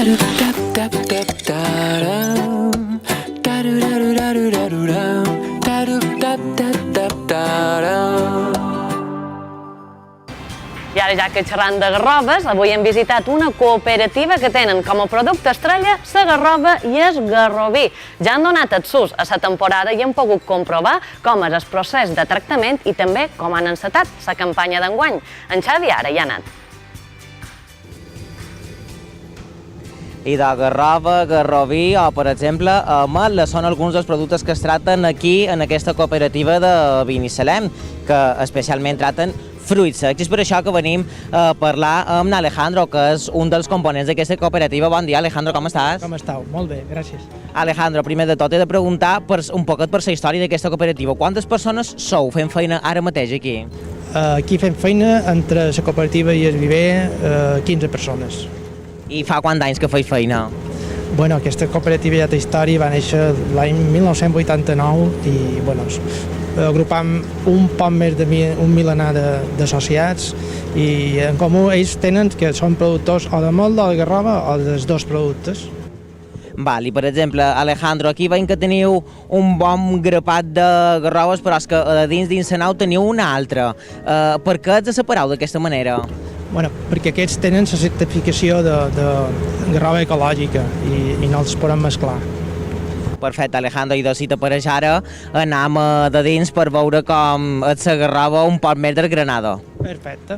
I ara, ja que xerrant de garroves, avui hem visitat una cooperativa que tenen com a producte estrella la garrova i el garroví. Ja han donat el sus a la temporada i hem pogut comprovar com és el procés de tractament i també com han encetat la campanya d'enguany. En Xavi ara hi ha anat. I de garrova, garroví o, per exemple, ametla són alguns dels productes que es traten aquí en aquesta cooperativa de Binissalem, que especialment traten fruits secs. És per això que venim a parlar amb Alejandro, que és un dels components d'aquesta cooperativa. Bon dia, Alejandro, com estàs? Com esteu? Molt bé, gràcies. Alejandro, primer de tot he de preguntar un poquet per la història d'aquesta cooperativa. Quantes persones sou fent feina ara mateix aquí? Aquí fem feina entre la cooperativa i el viver 15 persones. I fa quants anys que feis feina? Bueno, aquesta cooperativa ja té història, va néixer l'any 1989 i bueno, agrupam un poc més d'un milenar d'associats i en comú ells tenen que són productors o de ametla o de garrova o dels dos productes. Val, i per exemple, Alejandro, aquí veiem que teniu un bon grapat de garroves, però és que dins la nau teniu una altra. Per què ets separeu d'aquesta manera? Bueno, perquè aquests tenen la certificació de garrova ecològica i no els podem mesclar. Perfecte, Alejandro, i de si t'apareix ara anem de dins per veure com és la garrova un poc més desgranada. Perfecte.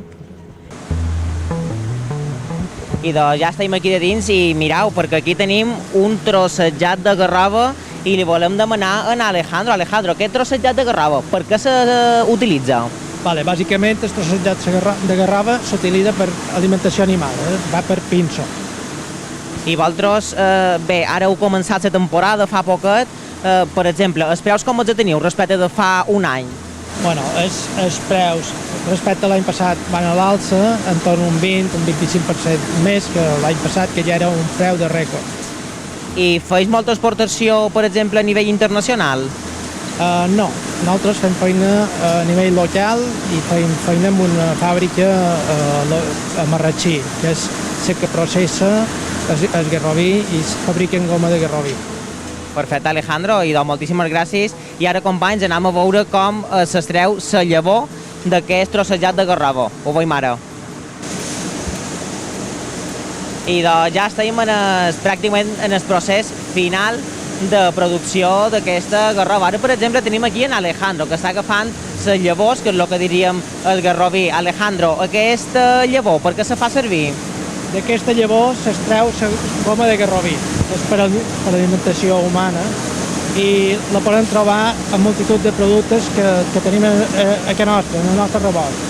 I doncs ja estem aquí de dins i mireu, perquè aquí tenim un trossejat de garrova i li volem demanar a Alejandro. Alejandro, aquest trossejat de garrova, per què s'utilitza? Vale, bàsicament el trossejat de garrova s'utilitza per alimentació animal, va per pinso. I vosaltres, bé, ara heu començat la temporada fa poquet, per exemple, els preus com els teniu respecte de fa un any? Bueno, els preus respecte a l'any passat van a l'alça, en torn un 20, un 25% més que l'any passat, que ja era un preu de rècord. I feis molta exportació, per exemple, a nivell internacional? No, nosaltres fem feina a nivell local i fem feina en una fàbrica a Marratxí, que és la que processa el garroví i fabriquen goma de garroví. Perfecte, Alejandro, i doncs moltíssimes gràcies. I ara, companys, anem a veure com s'extreu la llavor d'aquest trossejat de garrova. Ho veiem ara. I doncs ja estem pràcticament en el procés final de producció d'aquesta garrova. Ara, per exemple, tenim aquí en Alejandro, que està agafant les llavors, que és el que diríem el garroví. Alejandro, aquesta llavor, per què se fa servir? D'aquesta llavor s'extreu la goma de garroví, és per alimentació humana, i la podem trobar en multitud de productes que tenim a casa nostra, en el nostre rebot.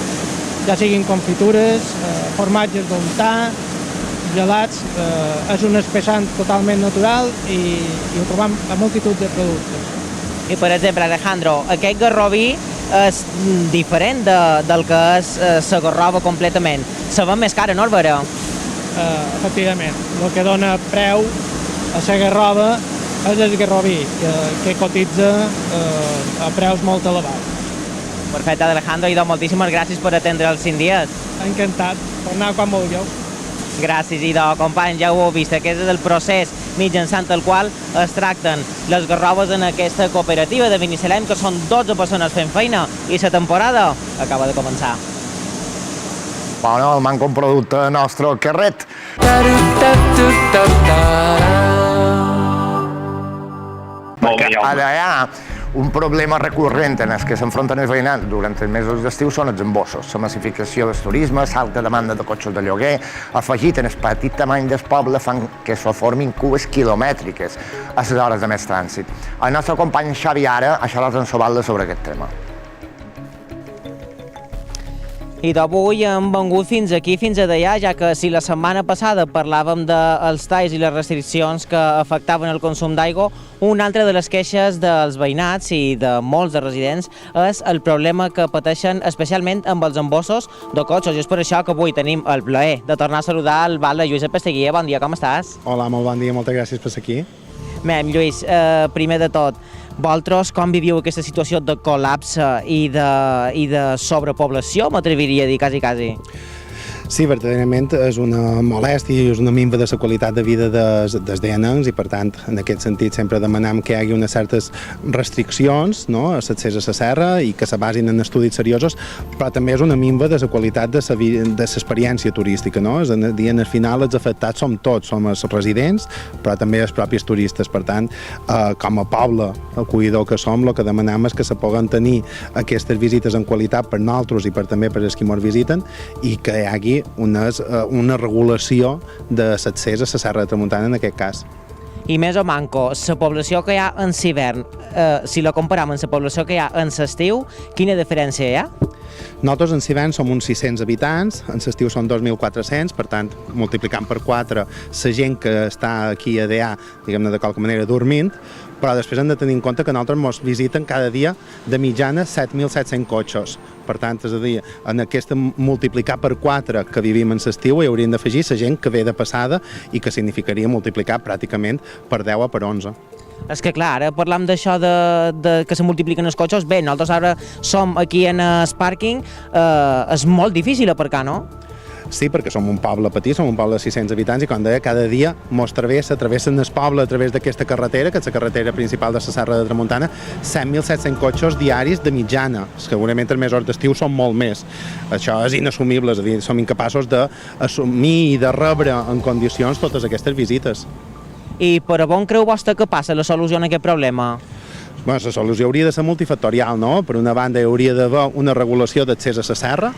Ja siguin confitures, formatges d'untar, gelats, és un espessant totalment natural i ho trobam a multitud de productes. I, per exemple, Alejandro, aquest garroví és diferent del que és la garrova completament. Se va més cara, no, Albera? Efectivament, el que dona preu a la garrova és el garroví, que cotitza a preus molt elevats. Perfecte, Alejandro, i doncs moltíssimes gràcies per atendre els 5 dies. Encantat, tornar quan vulgueu. Gràcies, i doncs, companys, ja ho heu vist, aquest és el procés mitjançant el qual es tracten les garroves en aquesta cooperativa de Binissalem, que són 12 persones fent feina, i la temporada acaba de començar. Bueno, el manco un producte nostre al carret. Perquè ara hi ha un problema recurrent en els que s'enfronten els veïnats durant els mesos d'estiu són els embossos, la massificació del turisme, l'alta demanda de cotxes de lloguer, afegit en el petit tamany del poble fan que se formin cues quilomètriques a les hores de més trànsit. El nostre company Xavi ara ha xerrat amb Sobalda sobre aquest tema. I d'avui hem vengut fins aquí, fins a d'allà, ja que si la setmana passada parlàvem dels talls i les restriccions que afectaven el consum d'aigua, una altra de les queixes dels veïnats i de molts de residents és el problema que pateixen especialment amb els embossos de cotxes. I és per això que avui tenim el plaer de tornar a saludar el batlle Lluís Apasteguia. Bon dia, com estàs? Hola, molt bon dia, moltes gràcies per ser aquí. Mem, Lluís, primer de tot, vosaltres com viviu aquesta situació de col·lapse i de sobrepoblació, m'atreviria a dir, quasi? Sí, verdaderament és una molèstia i és una minva de la qualitat de vida dels dianencs i, per tant, en aquest sentit sempre demanam que hi hagi unes certes restriccions, no?, a l'accés a la serra i que se basin en estudis seriosos, però també és una minva de la qualitat de l'experiència turística, no? És a dir, al final els afectats som tots, som els residents, però també els propis turistes. Per tant, com a poble acollidor que som, el que demanam és que se puguen tenir aquestes visites en qualitat per nosaltres i també per els qui ens visiten i que hi hagi una regulació de l'accés a la Serra de Tramuntana en aquest cas. I més o manco, la població que hi ha en l'hivern, si la comparam amb la població que hi ha en l'estiu, quina diferència hi ha? Nosaltres en l'hivern som uns 600 habitants, en l'estiu són 2.400, per tant, multiplicant per 4 la gent que està aquí a DA, diguem-ne de qualque manera, dormint, però després hem de tenir en compte que nosaltres ens visiten cada dia de mitjana 7.700 cotxes. Per tant, és a dir, en aquesta multiplicar per 4 que vivim en l'estiu hi hauríem d'afegir la gent que ve de passada i que significaria multiplicar pràcticament per 10 o per 11. És que clar, ara parlam d'això de que se multipliquen els cotxes, bé, nosaltres ara som aquí en el pàrquing, és molt difícil aparcar, no? Sí, perquè som un poble petit, som un poble de 600 habitants i, com deia, cada dia mos travessen el poble a través d'aquesta carretera, que és la carretera principal de la Serra de Tramuntana, 7.700 cotxes diaris de mitjana. Segurament els mesos d'estiu són molt més. Això és inassumible, és a dir, som incapaços d'assumir i de rebre en condicions totes aquestes visites. I per a on creu vostre que passa la solució a aquest problema? Bé, la solució hauria de ser multifactorial, no? Per una banda, hi hauria d'haver una regulació d'accés a la serra,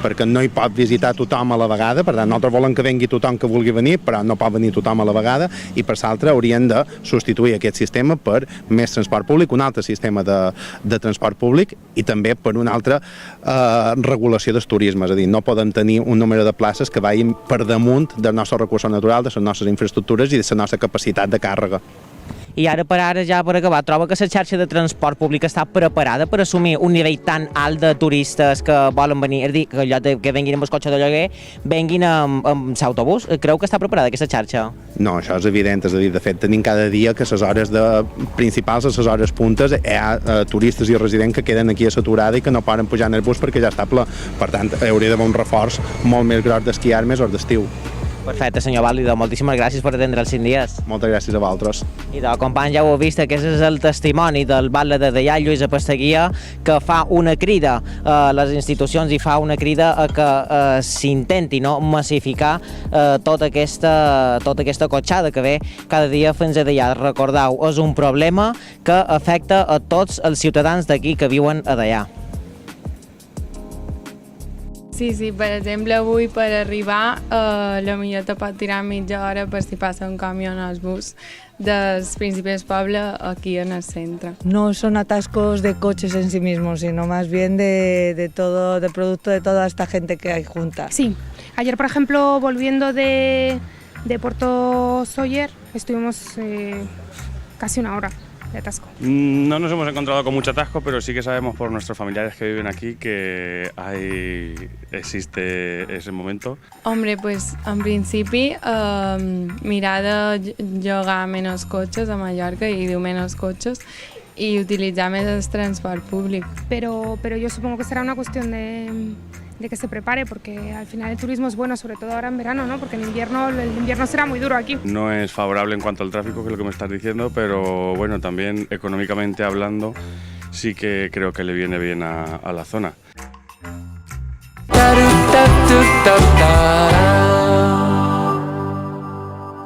perquè no hi pot visitar tothom a la vegada, per tant, nosaltres volem que vengui tothom que vulgui venir, però no pot venir tothom a la vegada, i per l'altra haurien de substituir aquest sistema per més transport públic, un altre sistema de transport públic, i també per una altra regulació del turisme, és a dir, no podem tenir un número de places que vagin per damunt dels nostres recursos naturals, de les nostres infraestructures i de la nostra capacitat de càrrega. I ara per acabar, troba que la xarxa de transport públic està preparada per assumir un nivell tan alt de turistes que volen venir, és a dir, que en lloc que venguin amb el cotxe de lloguer, venguin amb l'autobús? Creu que està preparada aquesta xarxa? No, això és evident, és a dir, de fet tenim cada dia que a les hores principals, a les hores puntes, hi ha turistes i residents que queden aquí a l'aturada i que no poden pujar en el bus perquè ja està ple. Per tant, hauria d'haver un reforç molt més gros d'esquiar més hores d'estiu. Perfecte, senyor Vàlido, moltíssimes gràcies per atendre els 5 dies. Moltes gràcies a vosaltres. I de companys ja ho heu vist, aquest és el testimoni del batlle de Deià, Lluís Apasteguia, que fa una crida a les institucions i fa una crida a que s'intenti massificar tota aquesta cotxada que ve cada dia fins a Deià. Recordeu, és un problema que afecta a tots els ciutadans d'aquí que viuen a Deià. Sí, per exemple, avui per arribar potser te pot tirar mitja hora per si passa un camió en el bus dels principals pobles aquí en el centre. No son atascos de coches en sí mismos, sino más bien de producto de toda esta gente que hay junta. Sí, ayer por ejemplo volviendo de Puerto Sóller estuvimos casi una hora de atasco. No nos hemos encontrado con mucho atasco, pero sí que sabemos por nuestros familiares que viven aquí que existe ese momento. Hombre, pues en principi mirar de llogar menys cotxes a Mallorca i diu menys cotxes i utilitzar més el transport públic. Pero yo supongo que será una cuestión de que se prepare, porque al final el turismo es bueno, sobre todo ahora en verano, ¿no? Porque el invierno será muy duro aquí. No es favorable en cuanto al tráfico, que es lo que me estás diciendo, pero bueno, también económicamente hablando, sí que creo que le viene bien a la zona.